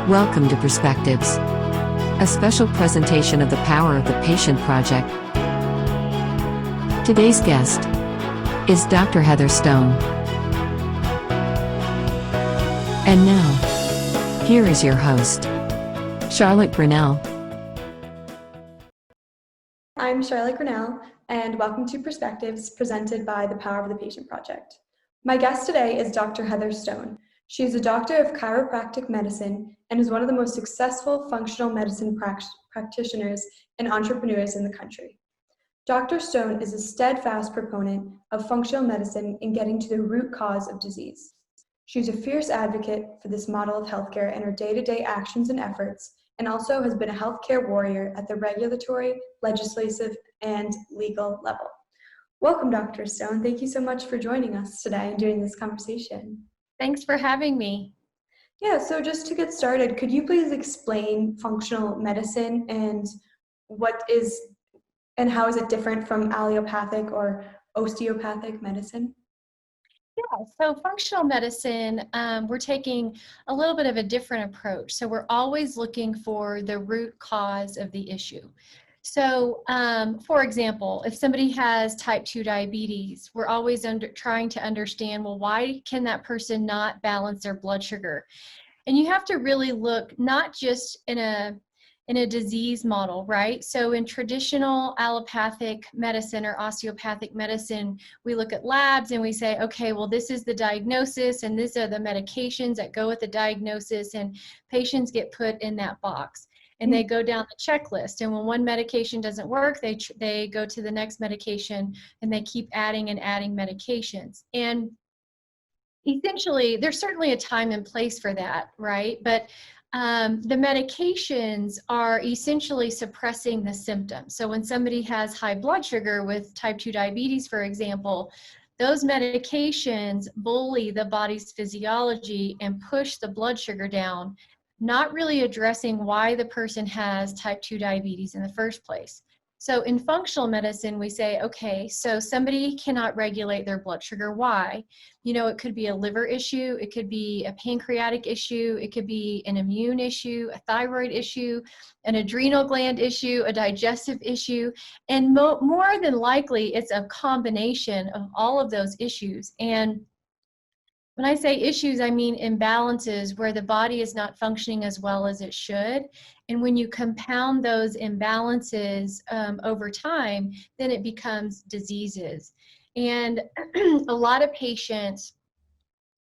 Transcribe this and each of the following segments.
Welcome to Perspectives, a special presentation of the Power of the Patient Project. Today's guest is Dr. Heather Stone. And now, here is your host, Charlotte Grinnell. I'm Charlotte Grinnell, and welcome to Perspectives presented by the Power of the Patient Project. My guest today is Dr. Heather Stone. She is a doctor of chiropractic medicine and is one of the most successful functional medicine practitioners and entrepreneurs in the country. Dr. Stone is a steadfast proponent of functional medicine in getting to the root cause of disease. She's a fierce advocate for this model of healthcare in her day-to-day actions and efforts, and also has been a healthcare warrior at the regulatory, legislative, and legal level. Welcome, Dr. Stone. Thank you so much for joining us today and doing this conversation. Thanks for having me. Yeah, so just to get started, could you please explain functional medicine and how is it different from allopathic or osteopathic medicine? Yeah, so functional medicine, we're taking a little bit of a different approach. So we're always looking for the root cause of the issue. So, for example, if somebody has type 2 diabetes, we're always trying to understand, well, why can that person not balance their blood sugar? And you have to really look not just in a disease model, right? So in traditional allopathic medicine or osteopathic medicine, we look at labs and we say, okay, well, this is the diagnosis and these are the medications that go with the diagnosis, and patients get put in that box. And they go down the checklist, and when one medication doesn't work, they go to the next medication, and they keep adding and adding medications. And essentially, there's certainly a time and place for that, right? But the medications are essentially suppressing the symptoms. So when somebody has high blood sugar with type 2 diabetes, for example, those medications bully the body's physiology and push the blood sugar down, not really addressing why the person has type 2 diabetes in the first place. So in functional medicine, we say, okay, so somebody cannot regulate their blood sugar. Why? You know, it could be a liver issue, it could be a pancreatic issue, it could be an immune issue, a thyroid issue, an adrenal gland issue, a digestive issue, and more than likely, it's a combination of all of those issues. And when I say issues, I mean imbalances where the body is not functioning as well as it should. And when you compound those imbalances over time, then it becomes diseases. And a lot of patients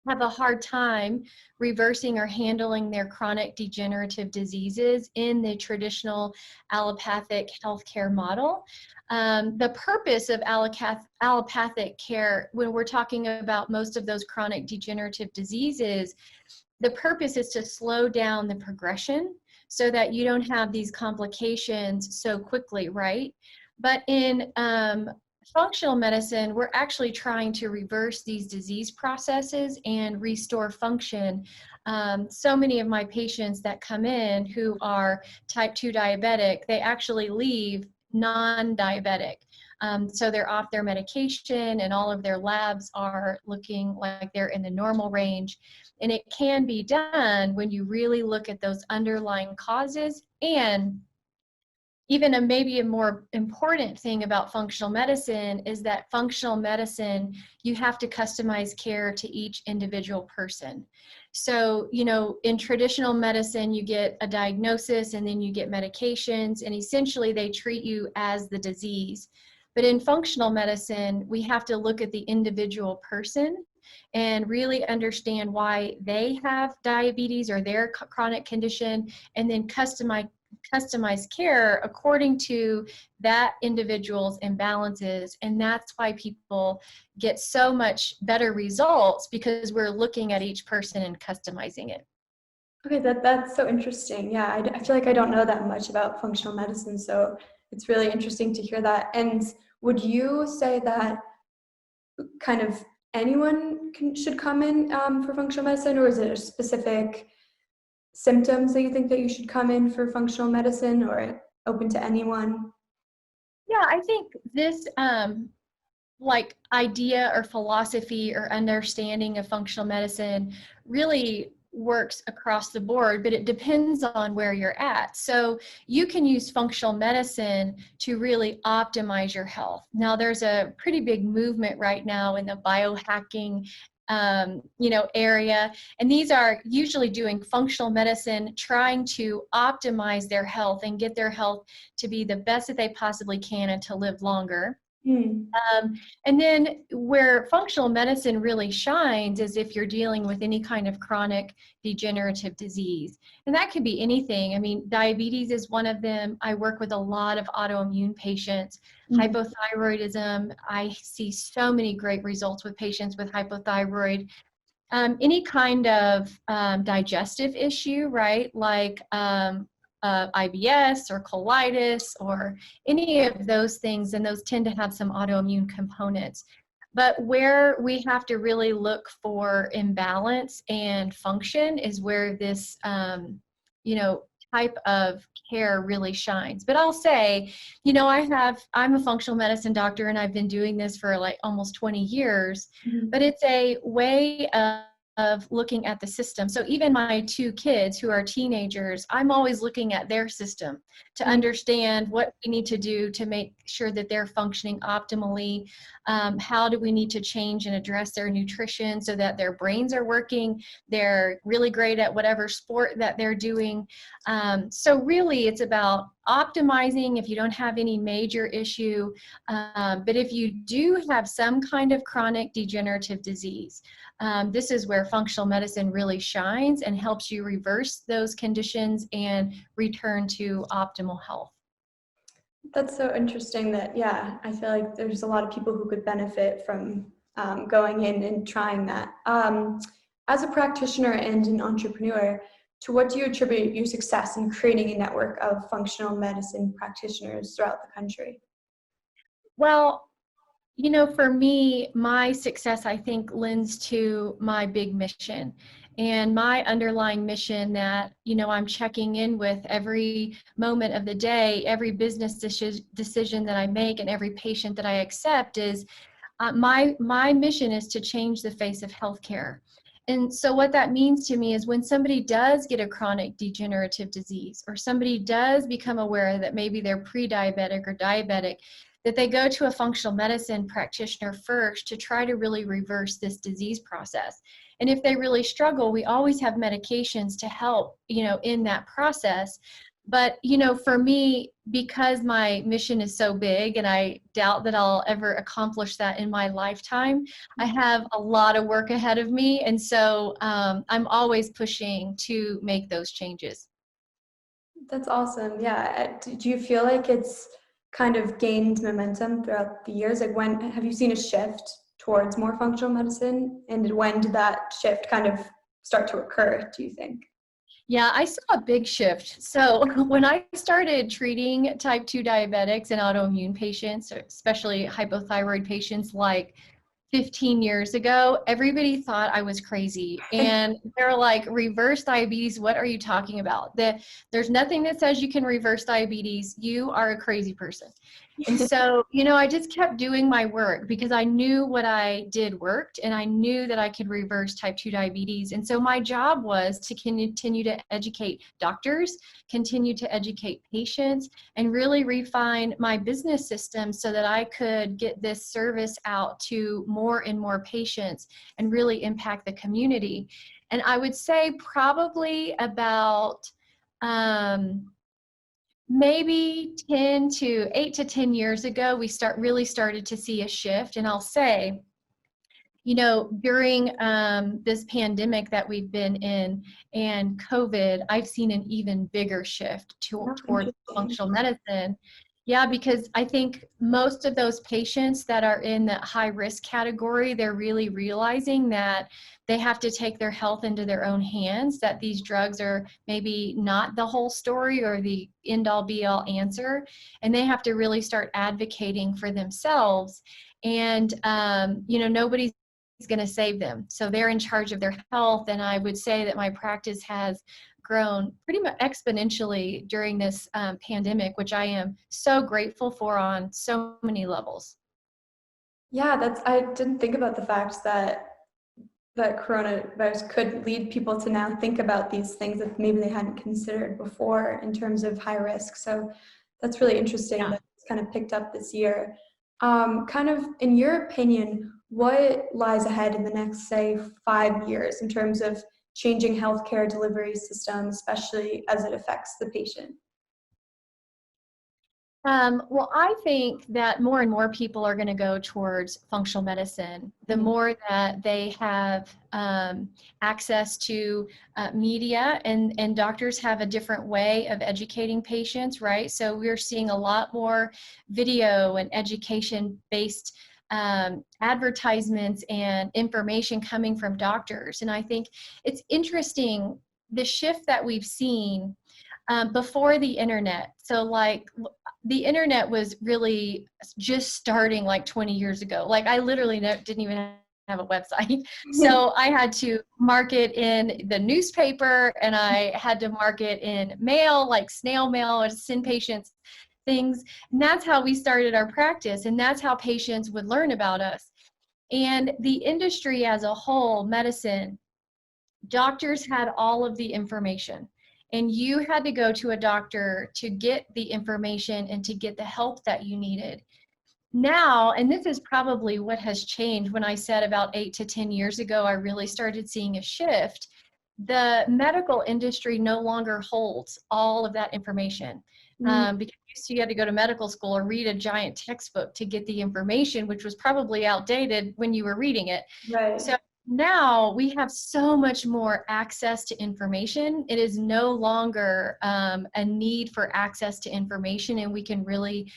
have a hard time reversing or handling their chronic degenerative diseases in the traditional allopathic healthcare model. The purpose of allopathic care, when we're talking about most of those chronic degenerative diseases, the purpose is to slow down the progression so that you don't have these complications so quickly, right? But in functional medicine, we're actually trying to reverse these disease processes and restore function. So many of my patients that come in who are type 2 diabetic, they actually leave non-diabetic. So they're off their medication and all of their labs are looking like they're in the normal range. And it can be done when you really look at those underlying causes. And even maybe a more important thing about functional medicine is that functional medicine, you have to customize care to each individual person. So, you know, in traditional medicine, you get a diagnosis and then you get medications, and essentially they treat you as the disease. But in functional medicine, we have to look at the individual person and really understand why they have diabetes or their chronic condition, and then customize care according to that individual's imbalances. And that's why people get so much better results, because we're looking at each person and customizing it. Okay, that's so interesting. Yeah, I feel like I don't know that much about functional medicine, so it's really interesting to hear that. And would you say that kind of anyone should come in for functional medicine, or is it a specific symptoms that you think that you should come in for functional medicine, or open to anyone? Yeah, I think this idea or philosophy or understanding of functional medicine really works across the board, but it depends on where you're at. So you can use functional medicine to really optimize your health. Now, there's a pretty big movement right now in the biohacking area. And these are usually doing functional medicine, trying to optimize their health and get their health to be the best that they possibly can and to live longer. Hmm. And then where functional medicine really shines is if you're dealing with any kind of chronic degenerative disease. And that could be anything. I mean, diabetes is one of them. I work with a lot of autoimmune patients. Hypothyroidism, I see so many great results with patients with hypothyroid. Any kind of digestive issue, right? Like IBS or colitis or any of those things, and those tend to have some autoimmune components. But where we have to really look for imbalance and function is where this, type of care really shines. But I'll say, I'm a functional medicine doctor and I've been doing this for like almost 20 years, but it's a way of looking at the system. So even my two kids who are teenagers, I'm always looking at their system to understand what we need to do to make sure that they're functioning optimally. How do we need to change and address their nutrition so that their brains are working, they're really great at whatever sport that they're doing. So really it's about optimizing if you don't have any major issue, but if you do have some kind of chronic degenerative disease, this is where functional medicine really shines and helps you reverse those conditions and return to optimal health. That's so interesting that, yeah, I feel like there's a lot of people who could benefit from going in and trying that. As a practitioner and an entrepreneur, to what do you attribute your success in creating a network of functional medicine practitioners throughout the country? Well, for me, my success, I think, lends to my big mission and my underlying mission that, I'm checking in with every moment of the day, every business decision that I make and every patient that I accept is my mission is to change the face of healthcare. And so what that means to me is when somebody does get a chronic degenerative disease or somebody does become aware that maybe they're pre-diabetic or diabetic, that they go to a functional medicine practitioner first to try to really reverse this disease process. And if they really struggle, we always have medications to help, in that process. But, for me, because my mission is so big and I doubt that I'll ever accomplish that in my lifetime, I have a lot of work ahead of me. And so I'm always pushing to make those changes. That's awesome. Yeah. Do you feel like it's kind of gained momentum throughout the years? Like, when have you seen a shift towards more functional medicine? And when did that shift kind of start to occur, do you think? Yeah, I saw a big shift. So when I started treating type 2 diabetics and autoimmune patients, especially hypothyroid patients, like 15 years ago, everybody thought I was crazy. And they're like, reverse diabetes, what are you talking about? There's nothing that says you can reverse diabetes. You are a crazy person. And so, I just kept doing my work because I knew what I did worked and I knew that I could reverse type 2 diabetes. And so my job was to continue to educate doctors, continue to educate patients, and really refine my business system so that I could get this service out to more and more patients and really impact the community. And I would say probably about maybe 8 to 10 years ago, we really started to see a shift. And I'll say, during this pandemic that we've been in and COVID, I've seen an even bigger shift towards functional medicine. Yeah, because I think most of those patients that are in the high risk category, they're really realizing that they have to take their health into their own hands, that these drugs are maybe not the whole story or the end all be all answer, and they have to really start advocating for themselves. And, nobody's going to save them. So they're in charge of their health. And I would say that my practice has grown pretty much exponentially during this pandemic, which I am so grateful for on so many levels. Yeah, I didn't think about the fact that that coronavirus could lead people to now think about these things that maybe they hadn't considered before in terms of high risk. So that's really interesting that it's kind of picked up this year. Kind of, in your opinion, what lies ahead in the next, say, 5 years in terms of changing healthcare delivery systems, especially as it affects the patient? Well, I think that more and more people are going to go towards functional medicine. The more that they have access to media, and doctors have a different way of educating patients, right? So we're seeing a lot more video and education-based advertisements and information coming from doctors. And I think it's interesting, the shift that we've seen before the internet. So like the internet was really just starting like 20 years ago. Like I literally didn't even have a website. So I had to market in the newspaper, and I had to market in mail, like snail mail, and send patients things. And that's how we started our practice. And that's how patients would learn about us. And the industry as a whole, medicine, doctors had all of the information, and you had to go to a doctor to get the information and to get the help that you needed. Now, and this is probably what has changed, when I said about 8 to 10 years ago, I really started seeing a shift. The medical industry no longer holds all of that information. Because you had to go to medical school or read a giant textbook to get the information, which was probably outdated when you were reading it. Right. So now we have so much more access to information. It is no longer a need for access to information, and we can really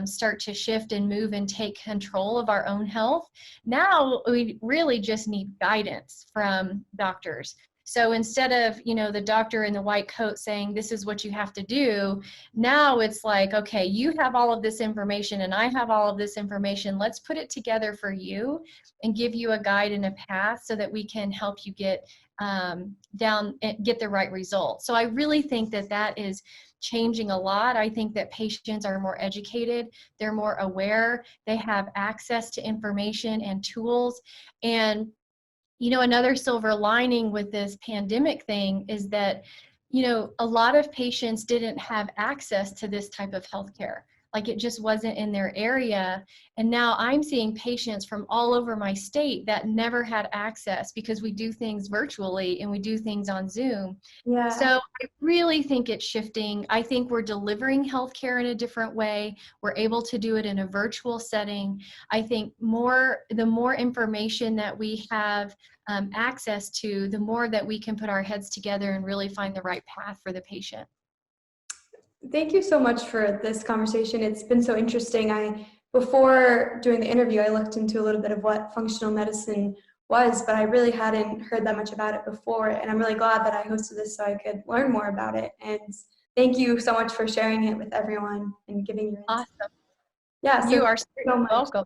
start to shift and move and take control of our own health. Now we really just need guidance from doctors. So instead of, the doctor in the white coat saying, this is what you have to do, now it's like, okay, you have all of this information and I have all of this information. Let's put it together for you and give you a guide and a path so that we can help you get get the right results. So I really think that that is changing a lot. I think that patients are more educated, they're more aware, they have access to information and tools. And another silver lining with this pandemic thing is that, a lot of patients didn't have access to this type of healthcare. Like it just wasn't in their area. And now I'm seeing patients from all over my state that never had access because we do things virtually and we do things on Zoom. Yeah. So I really think it's shifting. I think we're delivering healthcare in a different way. We're able to do it in a virtual setting. I think the more information that we have access to, the more that we can put our heads together and really find the right path for the patient. Thank you so much for this conversation. It's been so interesting. Before doing the interview, I looked into a little bit of what functional medicine was, but I really hadn't heard that much about it before. And I'm really glad that I hosted this so I could learn more about it. And thank you so much for sharing it with everyone and giving your insight. Awesome. Yeah, so You are so much. welcome.